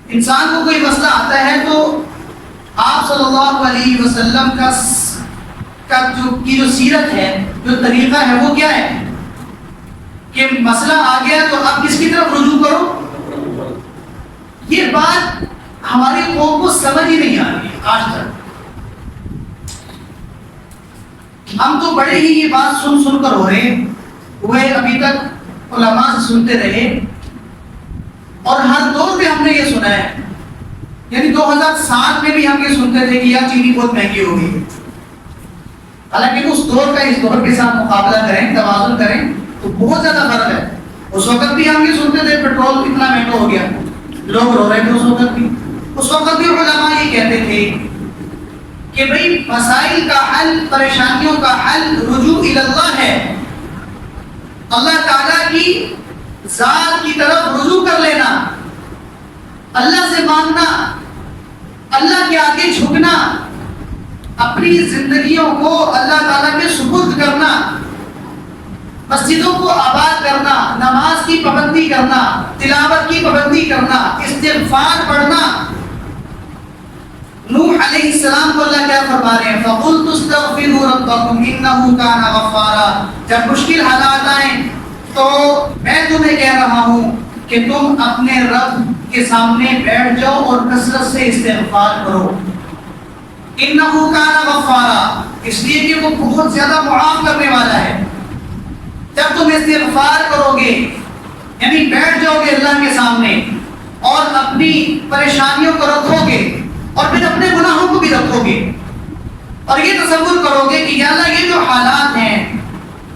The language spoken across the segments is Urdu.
انسان کو کوئی مسئلہ آتا ہے تو آپ صلی اللہ علیہ وسلم کا جو سیرت ہے، جو طریقہ ہے وہ کیا ہے کہ مسئلہ آ گیا تو اب کس کی طرف رجوع کرو. یہ بات ہماری قوم کو سمجھ ہی نہیں آ رہی آج تک. ہم تو بڑے ہی یہ بات سن کر ہو رہے ہوئے، ابھی تک علماء سے سنتے رہے اور ہر دور میں ہم نے یہ سنا ہے. یعنی 2007 میں بھی ہم یہ سنتے تھے کہ یار چینی بہت مہنگی ہو گئی. حالانکہ اس دور کا اس دور کے ساتھ مقابلہ کریں، توازن کریں تو بہت زیادہ فرق ہے. اس وقت بھی ہم یہ سنتے تھے پیٹرول اتنا مہنگا ہو گیا، لوگ رو رہے تھے. اس وقت بھی علماء یہ کہتے تھے کہ بھئی مسائل کا حل، پریشانیوں کا حل رجوع الی اللہ ہے. اللہ تعالیٰ کی ذات کی طرف رجوع کر لینا، اللہ سے مانگنا، اللہ کے آگے جھکنا، اپنی زندگیوں کو اللہ تعالیٰ کے سپرد کرنا، مسجدوں کو آباد کرنا، نماز کی پابندی کرنا، تلاوت کی پابندی کرنا، استغفار پڑھنا. نوح علیہ السلام کو اللہ کیا فرما رہے ہیں؟ فَقُلْتُ اسْتَغْفِرُوا رَبَّكُمْ إِنَّهُ كَانَ غَفَّارًا. جب مشکل حالات آئیں تو میں تمہیں کہہ رہا ہوں کہ تم اپنے رب کے سامنے بیٹھ جاؤ اور کثرت سے استغفار کرو. إِنَّهُ كَانَ غَفَّارًا، اس لیے کہ وہ بہت زیادہ معاف کرنے والا ہے. جب تم استغفار کرو گے یعنی بیٹھ جاؤ گے اللہ کے سامنے اور اپنی پریشانیوں کو رکھو گے اور پھر اپنے گناہوں کو بھی رکھو گے اور یہ تصور کرو گے کہ یا اللہ یہ جو حالات ہیں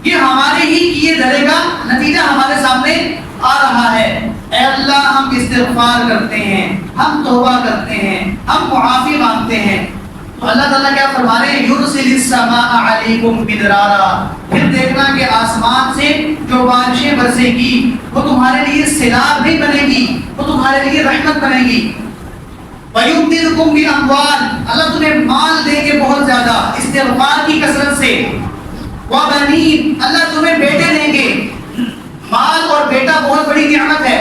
یہ ہمارے ہی کیے دھرے کا نتیجہ ہمارے سامنے آ رہا ہے. اے اللہ ہم استغفار کرتے ہیں، ہم توبہ کرتے ہیں، ہم معافی مانگتے ہیں. تو اللہ تعالیٰ کیا فرما رہے ہیں؟ یرسل السماء علیکم مدرارا. پھر دیکھنا کہ آسمان سے جو بارشیں برسے گی وہ تمہارے لیے سیلاب نہیں بنے گی، وہ تمہارے لیے رحمت بنے گی. وَيُمْدِدْكُمْ بِأَمْوَالٍ، اللہ تمہیں مال دیں گے بہت زیادہ استغفار کی کثرت سے. وَبَنِينَ، اللہ تمہیں بیٹے دیں گے. مال اور بیٹا بہت بڑی نعمت ہے.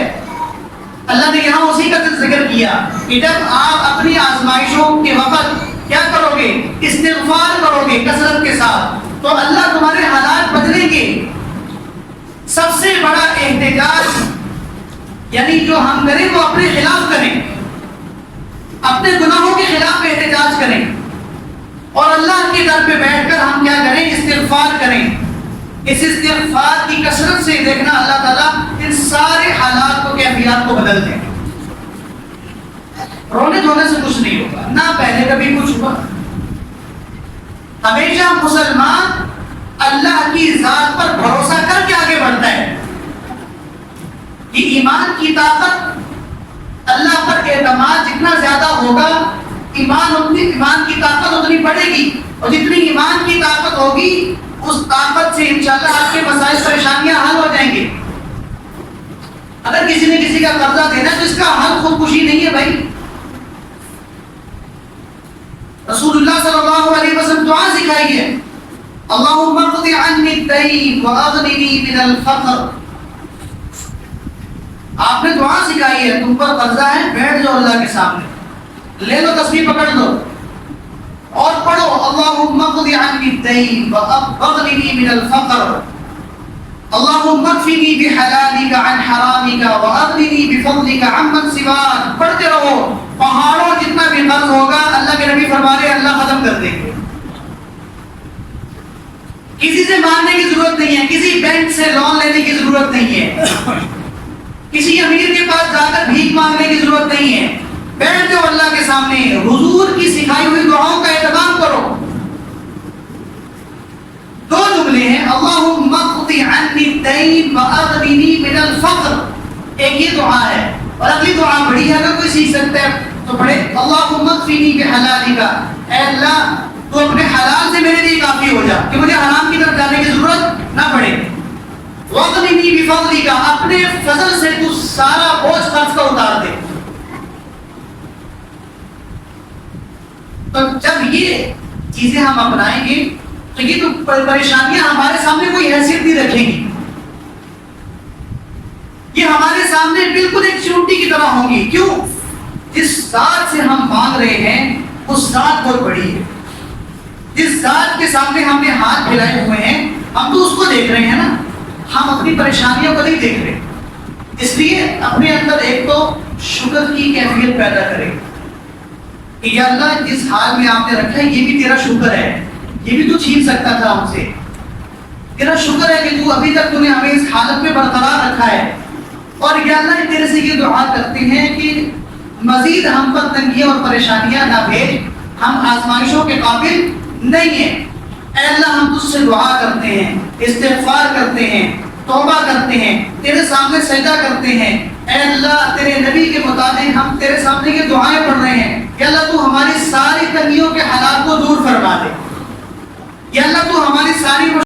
اللہ نے یہاں اسی کا ذکر کیا کہ جب آپ اپنی آزمائشوں کے وقت کیا کرو گے؟ استغفار کرو گے کثرت کے ساتھ تو اللہ تمہارے حالات بدلیں گے. سب سے بڑا احتجاج یعنی جو ہم کریں وہ اپنے خلاف کریں، اپنے گناہوں کے خلاف احتجاج کریں اور اللہ کے در پہ بیٹھ کر ہم کیا کریں؟ استغفار کریں. اس استغفار کی کثرت سے دیکھنا اللہ تعالیٰ ان سارے حالات کو، کیفیات کو بدل دیں. رونے دھونے سے کچھ نہیں ہوگا، نہ پہلے کبھی کچھ ہوا. ہمیشہ مسلمان اللہ کی ذات پر بھروسہ کر کے آگے بڑھتا ہے. یہ ایمان کی طاقت، اللہ پر اعتماد جتنا زیادہ ہوگا ایمان کی طاقت اتنی بڑھے گی اور جتنی ایمان کی طاقت ہوگی اس طاقت سے انشاءاللہ آپ کے مسائل پریشانیاں حل ہو جائیں گے. اگر کسی نے کسی کا قرضہ دینا تو اس کا حل خودکشی نہیں ہے بھائی. رسول اللہ صلی اللہ علیہ وسلم دعا سکھائی ہے، اللہم اقض عنی الدین واغننی من الفقر. آپ نے دعا سکھائی ہے، تم پر قرضہ ہے، بیٹھ جاؤ اللہ کے سامنے، لے لو تسبیح پکڑ لو اور پڑھو اللہم اقض عنی الدین واغننی من الفقر، اللہم اکفنی بحلالک عن حرامک واغننی بفضلک عمن سواک. پڑھتے رہو. پہاڑوں جتنا بھی قرض ہوگا اللہ کے نبی فرما رہے ہیں اللہ ختم کر دیں گے. کسی سے مانگنے کی ضرورت نہیں ہے، کسی بینک سے لون لینے کی ضرورت نہیں ہے، کسی امیر کے پاس جا کر بھیک مانگنے کی ضرورت نہیں ہے. بیٹھ جاؤ اللہ کے سامنے، حضور کی سکھائی ہوئی دعاؤں کا اہتمام کرو. دو جملے ہیں، اللہم اقض عنی الدین واغننی من الفقر. ایک یہ دعا ہے اور اگلی دعا بڑی ہے، اگر کوئی سیکھ سکتا ہے تو پڑھے اللہم اکفنی بحلالک. اے اللہ تو اپنے حلال سے میرے لیے کافی ہو جا کہ مجھے حرام کی طرف جانے کی ضرورت نہ پڑے. واغننی بفضلک، اپنے فضل سے تو سارا بوجھ قرض کا اتار دے. تو جب یہ چیزیں ہم اپنائیں گے تو یہ تو پریشانیاں ہمارے سامنے کوئی حیثیت نہیں رکھیں گی. یہ ہمارے سامنے بالکل ایک چونٹی کی طرح ہوں گی. کیوں؟ جس ذات سے ہم مانگ رہے ہیں اس ذات بہت بڑی ہے. جس ذات کے سامنے ہم نے ہاتھ پھیلائے ہوئے ہیں ہم تو اس کو دیکھ رہے ہیں نا, ہم اپنی پریشانیوں کو نہیں دیکھ رہے. اس لیے اپنے اندر ایک تو شکر کی کیفیت پیدا کرے کہ یا اللہ جس حال میں آپ نے رکھا ہے یہ بھی تیرا شکر ہے, یہ بھی تو چھین سکتا تھا ہم سے. تیرا شکر ہے کہ تو ابھی تک تو نے ہمیں اس حالت میں برقرار رکھا ہے. اور یا اللہ تیرے سے یہ دعا کرتے ہیں کہ مزید ہم پر تنگیاں اور پریشانیاں نہ بھیج, ہم آزمائشوں کے قابل نہیں ہیں. اے اللہ ہم تجھ سے دعا کرتے ہیں, استغفار کرتے ہیں, توبہ کرتے ہیں, تیرے سامنے سجدہ کرتے ہیں. اے اللہ تیرے نبی کے مطابق ہم تیرے سامنے یہ دعائیں پڑھ رہے ہیں کہ اللہ تو ہماری ساری تنگیوں کے حالات کو دور فرما دے. یا اللہ تو ہماری ساری